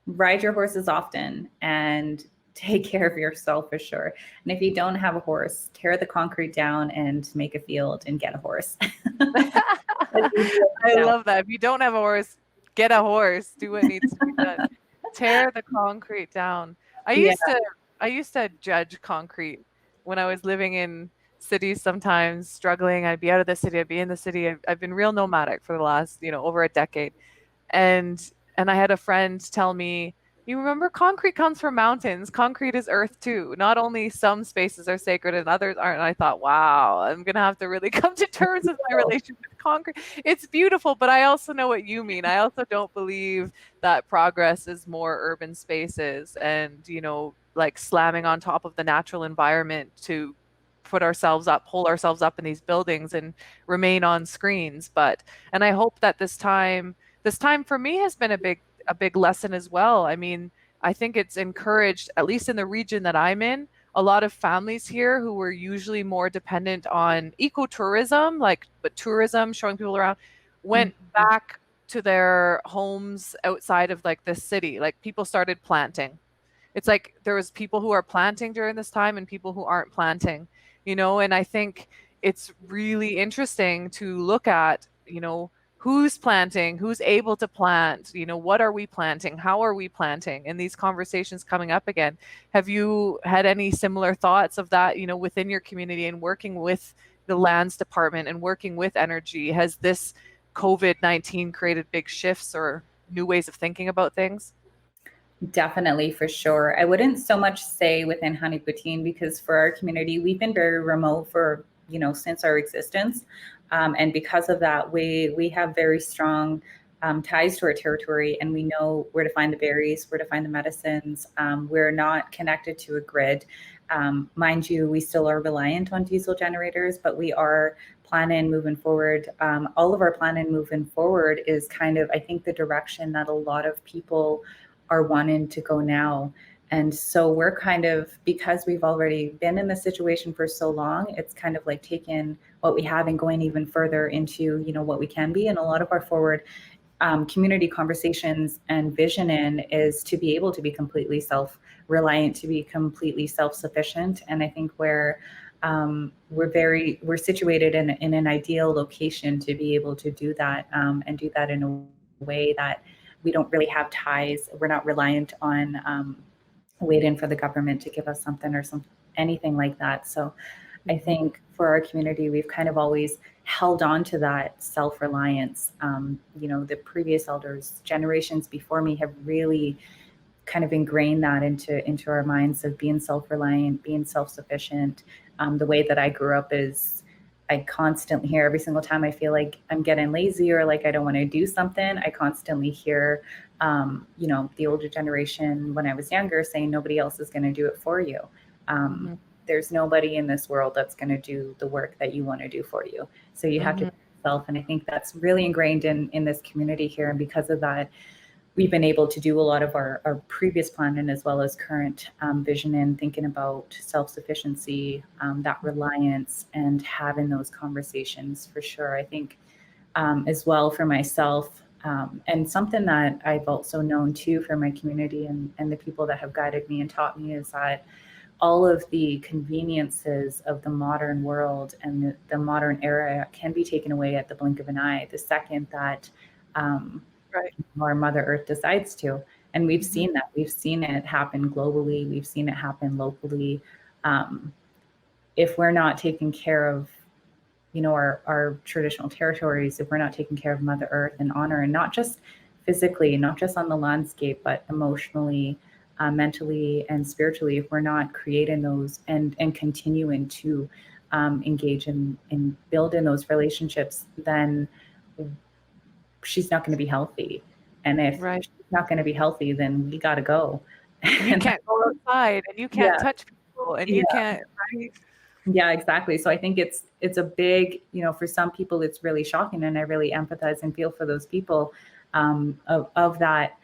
Ride your horses often and take care of yourself for sure. And if you don't have a horse, tear the concrete down and make a field and get a horse. I love that. If you don't have a horse, get a horse. Do what needs to be done. Tear the concrete down. I Yeah. used to I used to judge concrete when I was living in cities sometimes, struggling. I'd be out of the city, I'd be in the city. I've been real nomadic for the last, over a decade. And I had a friend tell me, "You remember concrete comes from mountains. Concrete is earth too. Not only some spaces are sacred and others aren't." And I thought, wow, I'm gonna have to really come to terms with my relationship with concrete. It's beautiful, but I also know what you mean. I also don't believe that progress is more urban spaces and, like slamming on top of the natural environment to hold ourselves up in these buildings and remain on screens. And I hope that this time for me has been a big lesson as well. I mean, I think it's encouraged, at least in the region that I'm in, a lot of families here who were usually more dependent on ecotourism, but tourism, showing people around, went back to their homes outside of like the city. Like people started planting. It's like there was people who are planting during this time and people who aren't planting, and I think it's really interesting to look at, who's planting, who's able to plant, what are we planting, how are we planting, and these conversations coming up again. Have you had any similar thoughts of that, within your community and working with the lands department and working with energy? Has this COVID-19 created big shifts or new ways of thinking about things? Definitely, for sure. I wouldn't so much say within Xeni Gwet'in, because for our community, we've been very remote for, since our existence. And because of that, we have very strong ties to our territory, and we know where to find the berries, where to find the medicines. We're not connected to a grid. Mind you, we still are reliant on diesel generators, but we are planning moving forward. All of our planning moving forward is kind of, I think, the direction that a lot of people are wanting to go now. And so we're kind of, because we've already been in the situation for so long, it's kind of like taking what we have and going even further into, what we can be. And a lot of our forward community conversations and visioning is to be able to be completely self-reliant, to be completely self-sufficient. And I think where we're situated in an ideal location to be able to do that, and do that in a way that we don't really have ties. We're not reliant on waiting for the government to give us something or anything like that. So I think for our community, we've kind of always held on to that self-reliance. The previous elders, generations before me, have really kind of ingrained that into our minds of being self-reliant, being self-sufficient. The way that I grew up is I constantly hear, every single time I feel like I'm getting lazy or like I don't want to do something, I constantly hear, the older generation when I was younger saying nobody else is going to do it for you. There's nobody in this world that's going to do the work that you want to do for you. So you have to do it yourself. And I think that's really ingrained in this community here. And because of that, we've been able to do a lot of our previous planning as well as current vision and thinking about self-sufficiency, that reliance, and having those conversations for sure. I think as well for myself, and something that I've also known too for my community and the people that have guided me and taught me is that all of the conveniences of the modern world and the modern era can be taken away at the blink of an eye the second that our Mother Earth decides to. And we've seen that. We've seen it happen globally. We've seen it happen locally. If we're not taking care of, our traditional territories, if we're not taking care of Mother Earth and honor, and not just physically, not just on the landscape, but emotionally, mentally, and spiritually, if we're not creating those and continuing to engage in building those relationships, then she's not going to be healthy. And if she's not going to be healthy, then we got to go. You can't go outside and you can't touch people and you can't. Yeah, exactly. So I think it's a big, for some people, it's really shocking. And I really empathize and feel for those people of that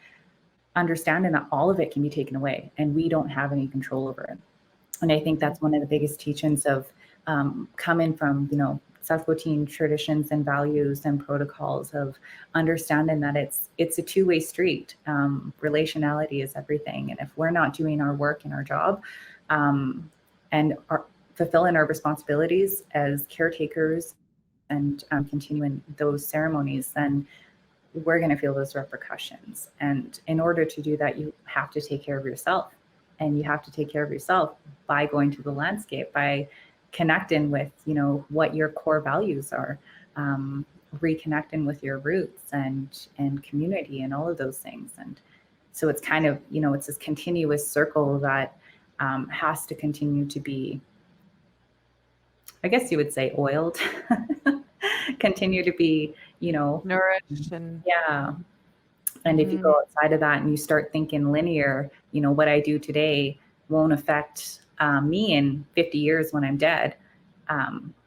understanding that all of it can be taken away and we don't have any control over it. And I think that's one of the biggest teachings of coming from, South Gwet'in traditions and values and protocols of understanding that it's a two-way street. Relationality is everything. And if we're not doing our work and our job and fulfilling our responsibilities as caretakers and continuing those ceremonies, then we're going to feel those repercussions. And in order to do that, you have to take care of yourself. And you have to take care of yourself by going to the landscape, by connecting with, what your core values are, reconnecting with your roots and community and all of those things. And so it's kind of, it's this continuous circle that has to continue to be, I guess you would say, oiled, continue to be, nourished. And and if you go outside of that and you start thinking linear, what I do today won't affect me in 50 years when I'm dead,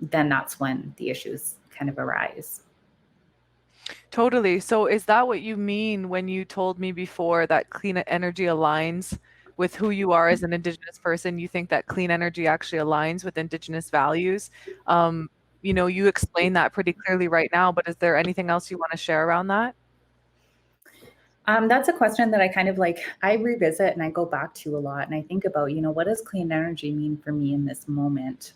then that's when the issues kind of arise. Totally. So is that what you mean when you told me before that clean energy aligns with who you are as an Indigenous person? You think that clean energy actually aligns with Indigenous values? You explain that pretty clearly right now, but is there anything else you want to share around that? That's a question that I kind of I revisit and I go back to a lot. And I think about, what does clean energy mean for me in this moment?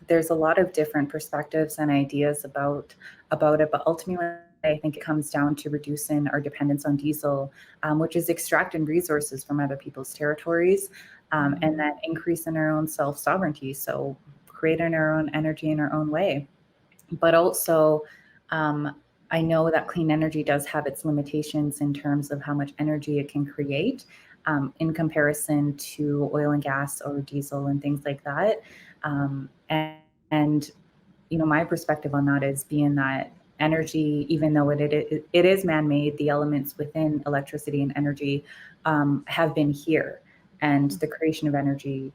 There's a lot of different perspectives and ideas about it, but ultimately, I think it comes down to reducing our dependence on diesel, which is extracting resources from other people's territories, and then increasing our own self-sovereignty. So creating our own energy in our own way. But also, I know that clean energy does have its limitations in terms of how much energy it can create in comparison to oil and gas or diesel and things like that. And my perspective on that is being that energy, even though it is man-made, the elements within electricity and energy have been here. And the creation of energy,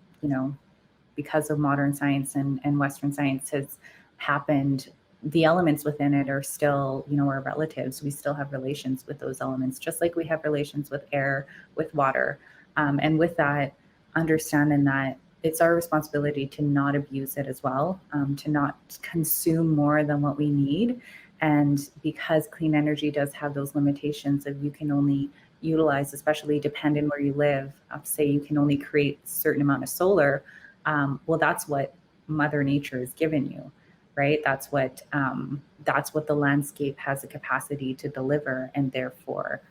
because of modern science and Western science has happened, the elements within it are still, our relatives. We still have relations with those elements, just like we have relations with air, with water. And with that, understanding that it's our responsibility to not abuse it as well, to not consume more than what we need. And because clean energy does have those limitations of you can only utilize, especially depending where you live, say you can only create a certain amount of solar, well, that's what Mother Nature has given you, right? That's what the landscape has a capacity to deliver, and therefore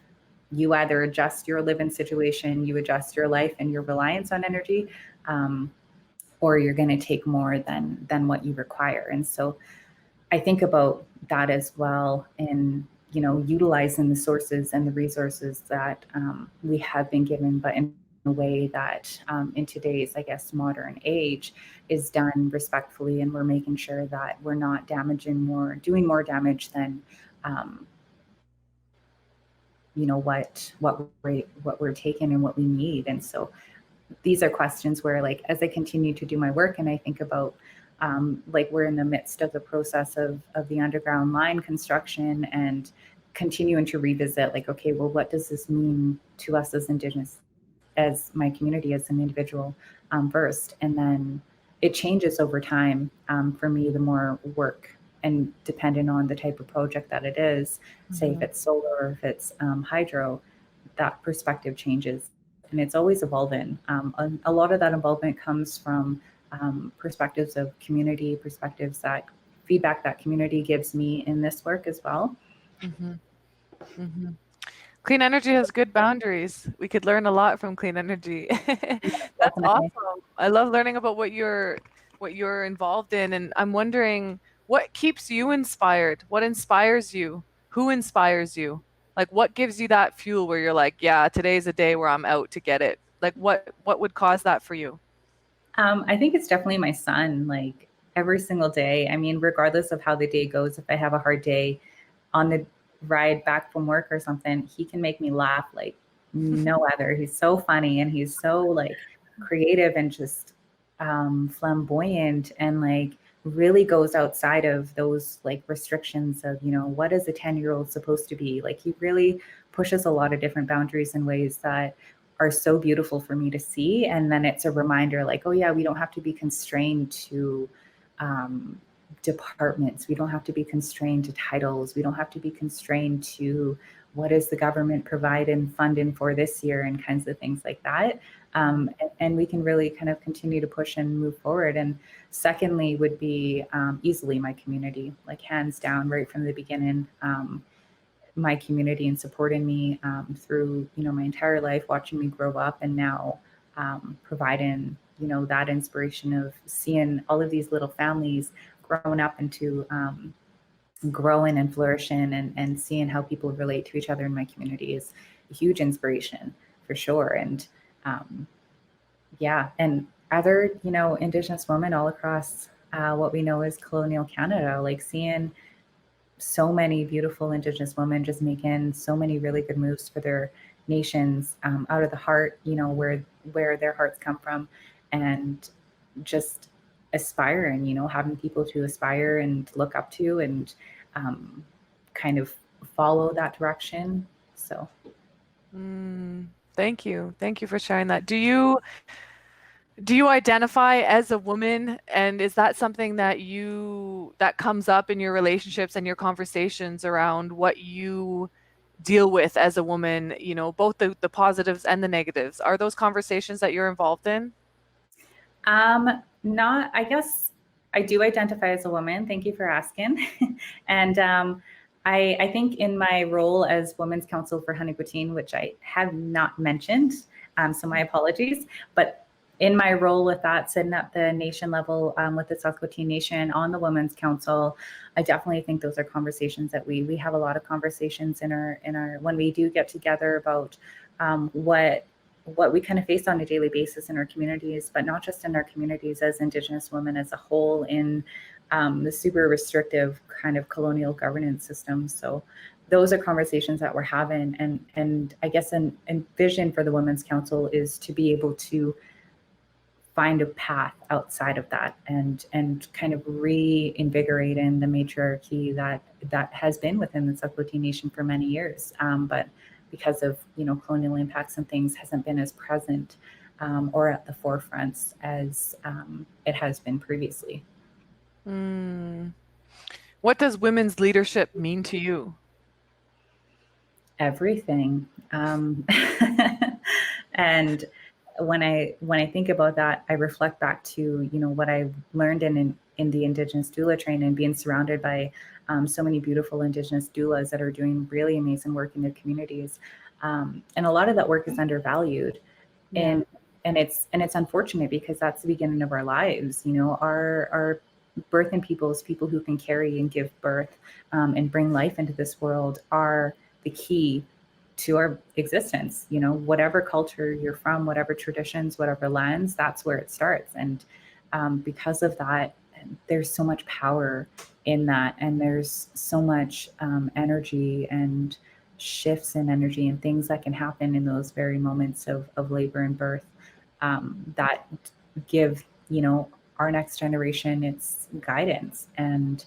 you either adjust your living situation, you adjust your life and your reliance on energy, or you're going to take more than what you require. And so I think about that as well, in utilizing the sources and the resources that we have been given, but in a way that in today's, I guess, modern age is done respectfully, and we're making sure that we're not doing more damage than what we're taking and what we need. And so these are questions where, like, as I continue to do my work and I think about like, we're in the midst of the process of the underground line construction, and continuing to revisit, like, okay, well, what does this mean to us as Indigenous, as my community, as an individual, first, and then it changes over time. For me, the more work, and depending on the type of project that it is, say if it's solar or if it's hydro, that perspective changes, and it's always evolving. A lot of that involvement comes from perspectives of community, feedback that community gives me in this work as well. Clean energy has good boundaries. We could learn a lot from clean energy. That's awesome. I love learning about what you're involved in, and I'm wondering, what keeps you inspired? What inspires you? Who inspires you? Like, what gives you that fuel where you're like, yeah, today's a day where I'm out to get it? Like, what would cause that for you? I think it's definitely my son. Like, every single day, I mean, regardless of how the day goes, if I have a hard day on the ride back from work or something, he can make me laugh like no other. He's so funny, and he's so, like, creative and just flamboyant, and like really goes outside of those, like, restrictions of, what is a 10-year-old supposed to be. Like, he really pushes a lot of different boundaries in ways that are so beautiful for me to see. And then it's a reminder, like, oh yeah, we don't have to be constrained to departments. We don't have to be constrained to titles. We don't have to be constrained to what is the government providing funding for this year, and kinds of things like that. And we can really kind of continue to push and move forward. And secondly would be easily my community, like, hands down, right from the beginning. My community, and supporting me through, my entire life, watching me grow up, and now providing, that inspiration of seeing all of these little families growing up into growing and flourishing, and seeing how people relate to each other in my community is a huge inspiration for sure. And yeah, and other, Indigenous women all across what we know as colonial Canada, like, seeing so many beautiful Indigenous women just making so many really good moves for their nations, out of the heart, where their hearts come from, and just aspiring, having people to aspire and look up to, and kind of follow that direction. So thank you for sharing that. Do you identify as a woman, and is that something that comes up in your relationships and your conversations around what you deal with as a woman, both the positives and the negatives? Are those conversations that you're involved in? Not, I guess I do identify as a woman. Thank you for asking. And I think in my role as Women's Council for Xeni Gwet'in, which I have not mentioned, so my apologies, but in my role with that, sitting at the nation level with the Saskatoon Nation on the Women's Council, I definitely think those are conversations that we have a lot of conversations in our when we do get together about what we kind of face on a daily basis in our communities, but not just in our communities, as Indigenous women as a whole, in the super restrictive kind of colonial governance system. So those are conversations that we're having, and I guess a vision for the Women's Council is to be able to find a path outside of that, and kind of reinvigorating the matriarchy that has been within the Saskatoon Nation for many years, but because of colonial impacts and things, hasn't been as present or at the forefront as it has been previously. What does women's leadership mean to you? Everything. And when I think about that, I reflect back to, you know, what I learned in the Indigenous doula training, and being surrounded by so many beautiful Indigenous doulas that are doing really amazing work in their communities. And a lot of that work is undervalued. Yeah. And it's unfortunate, because that's the beginning of our lives. You know, our birthing peoples, people who can carry and give birth and bring life into this world, are the key to our existence. You know, whatever culture you're from, whatever traditions, whatever lands, that's where it starts. And because of that, there's so much power in that, and there's so much energy and shifts in energy and things that can happen in those very moments of labor and birth, that give, you know, our next generation its guidance. And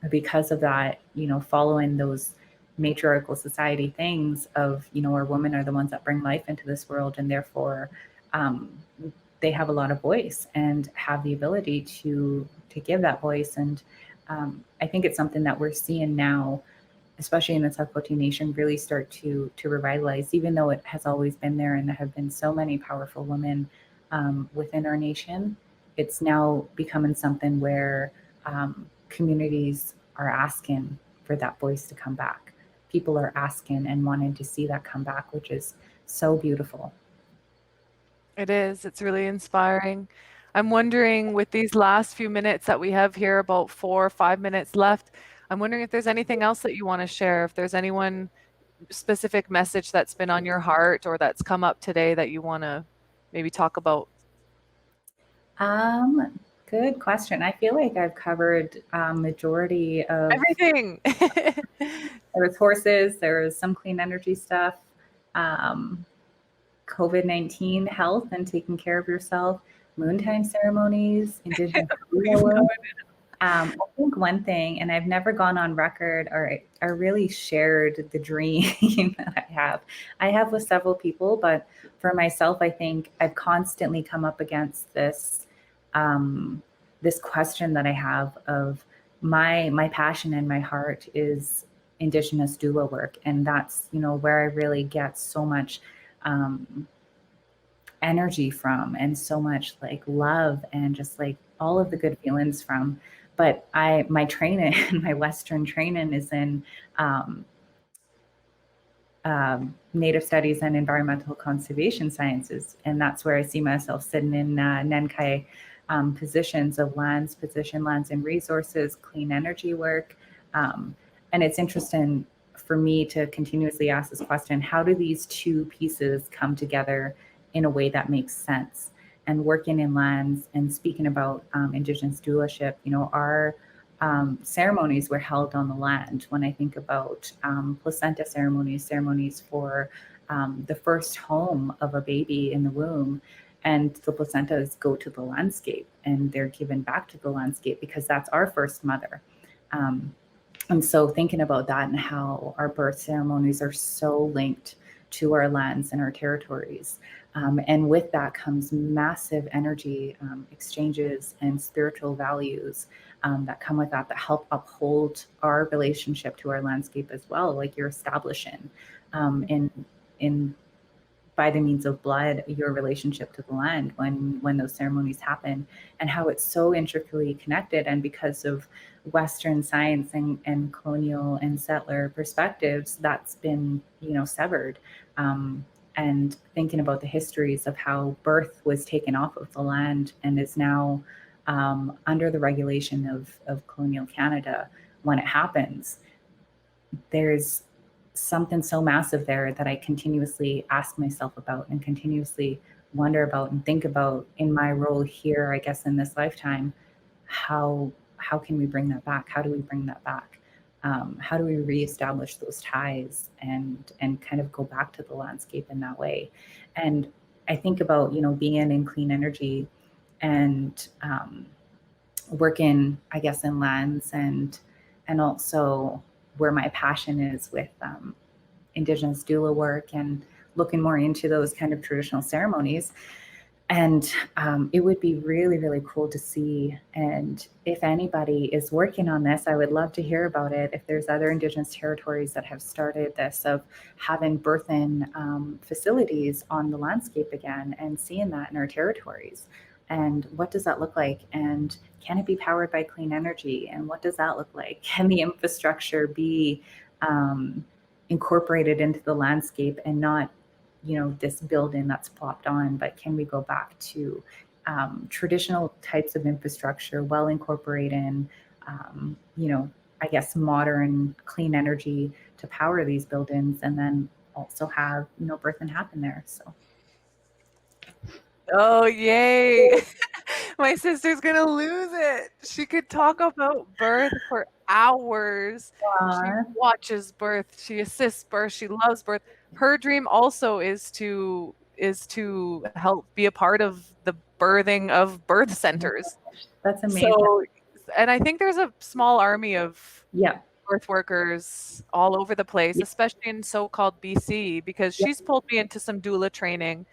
because of that, you know, following those matriarchal society things of, you know, our women are the ones that bring life into this world, and therefore um, they have a lot of voice and have the ability to give that voice. And I think it's something that we're seeing now, especially in the Ilhqot'in Nation, really start to revitalize, even though it has always been there and there have been so many powerful women within our nation. It's now becoming something where communities are asking for that voice to come back. People are asking and wanting to see that come back, which is so beautiful. It is. It's really inspiring. I'm wondering, with these last few minutes that we have here, about 4 or 5 minutes left, I'm wondering if there's anything else that you want to share, if there's anyone specific message that's been on your heart or that's come up today that you want to maybe talk about. Good question. I feel like I've covered majority of Everything. there was horses, there was some clean energy stuff, COVID-19 health and taking care of yourself, moontime ceremonies, Indigenous work. I think one thing, and I've never gone on record or really shared the dream that I have with several people, but for myself, I think I've constantly come up against this, this question that I have of my passion and my heart is Indigenous doula work. And that's, you know, where I really get so much energy from, and so much like love and just like all of the good feelings from. But my training, my Western training, is in Native Studies and Environmental Conservation Sciences, and that's where I see myself sitting in Nenkai positions of lands and resources, clean energy work, and it's interesting for me to continuously ask this question: how do these two pieces come together in a way that makes sense? And working in lands and speaking about Indigenous doulaship, you know, our ceremonies were held on the land. When I think about placenta ceremonies for the first home of a baby in the womb, and the placentas go to the landscape and they're given back to the landscape because that's our first mother. And so thinking about that and how our birth ceremonies are so linked to our lands and our territories. And with that comes massive energy exchanges and spiritual values that come with that help uphold our relationship to our landscape as well, like you're establishing in by the means of blood, your relationship to the land when those ceremonies happen, and how it's so intricately connected. And because of Western science and colonial and settler perspectives, that's been, you know, severed. And thinking about the histories of how birth was taken off of the land and is now under the regulation of colonial Canada when it happens, there's something so massive there that I continuously ask myself about and continuously wonder about and think about in my role here, I guess, in this lifetime. How can we bring that back? How do we bring that back? How do we reestablish those ties and kind of go back to the landscape in that way? And I think about, you know, being in clean energy and working, I guess, in lands and also where my passion is with Indigenous doula work and looking more into those kind of traditional ceremonies. And it would be really, really cool to see. And if anybody is working on this, I would love to hear about it. If there's other Indigenous territories that have started this, of having birth-in facilities on the landscape again, and seeing that in our territories. And what does that look like? And can it be powered by clean energy? And what does that look like? Can the infrastructure be incorporated into the landscape and not, you know, this building that's plopped on, but can we go back to traditional types of infrastructure, well incorporating, you know, I guess modern clean energy to power these buildings, and then also have, you know, birth and happen there. So. Oh, yay. My sister's gonna lose it. She could talk about birth for hours. She watches birth, she assists birth, she loves birth. Her dream also is to help be a part of the birthing of birth centers. That's amazing. So, and I think there's a small army of Yeah. birth workers all over the place, Yeah. especially in so-called BC, because Yeah. she's pulled me into some doula training.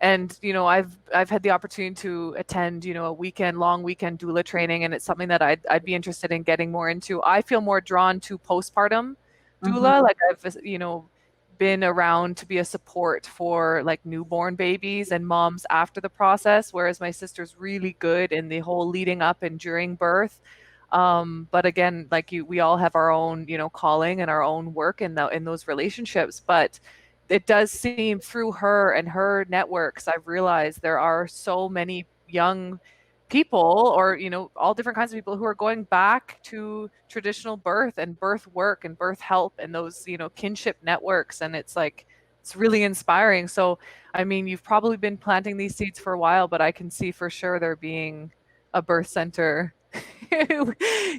And you know, I've had the opportunity to attend, you know, a long weekend doula training, and it's something that I'd be interested in getting more into. I feel more drawn to postpartum doula. Like I've, you know, been around to be a support for like newborn babies and moms after the process, whereas my sister's really good in the whole leading up and during birth. But again, like we all have our own, you know, calling and our own work in those relationships. But it does seem through her and her networks, I've realized there are so many young people, or you know, all different kinds of people who are going back to traditional birth and birth work and birth help and those, you know, kinship networks. And it's like, it's really inspiring. So I mean, you've probably been planting these seeds for a while, but I can see for sure there being a birth center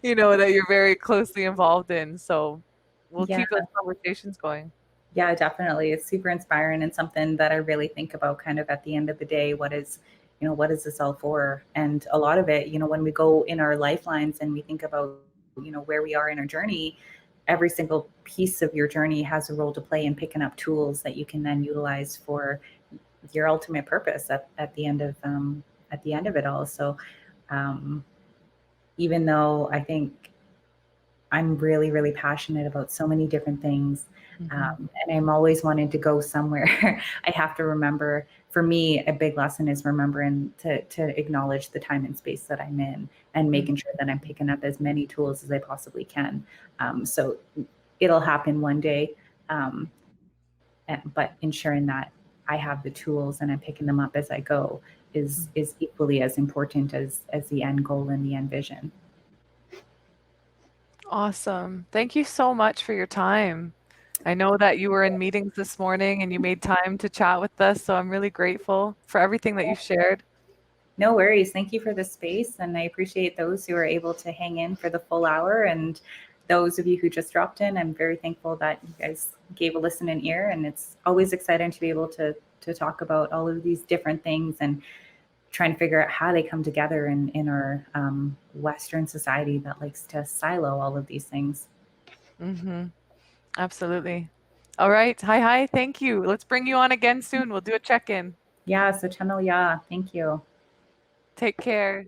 you know, that you're very closely involved in. So we'll Yeah. keep those conversations going. Yeah, definitely. It's super inspiring, and something that I really think about kind of at the end of the day. What is, you know, what is this all for? And a lot of it, you know, when we go in our lifelines and we think about, you know, where we are in our journey, every single piece of your journey has a role to play in picking up tools that you can then utilize for your ultimate purpose at the end of it all. So um, even though I think I'm really, really passionate about so many different things. And I'm always wanting to go somewhere. I have to remember, for me, a big lesson is remembering to acknowledge the time and space that I'm in, and making sure that I'm picking up as many tools as I possibly can. So it'll happen one day, but ensuring that I have the tools and I'm picking them up as I go is equally as important as the end goal and the end vision. Awesome. Thank you so much for your time. I know that you were in meetings this morning and you made time to chat with us, so I'm really grateful for everything that you've shared. No worries. Thank you for the space, and I appreciate those who are able to hang in for the full hour, and those of you who just dropped in. I'm very thankful that you guys gave a listening ear, and it's always exciting to be able to talk about all of these different things and trying to figure out how they come together in our Western society that likes to silo all of these things. Absolutely. All right. Hi. Thank you. Let's bring you on again soon. We'll do a check-in. Yeah. So channel, yeah. Thank you. Take care.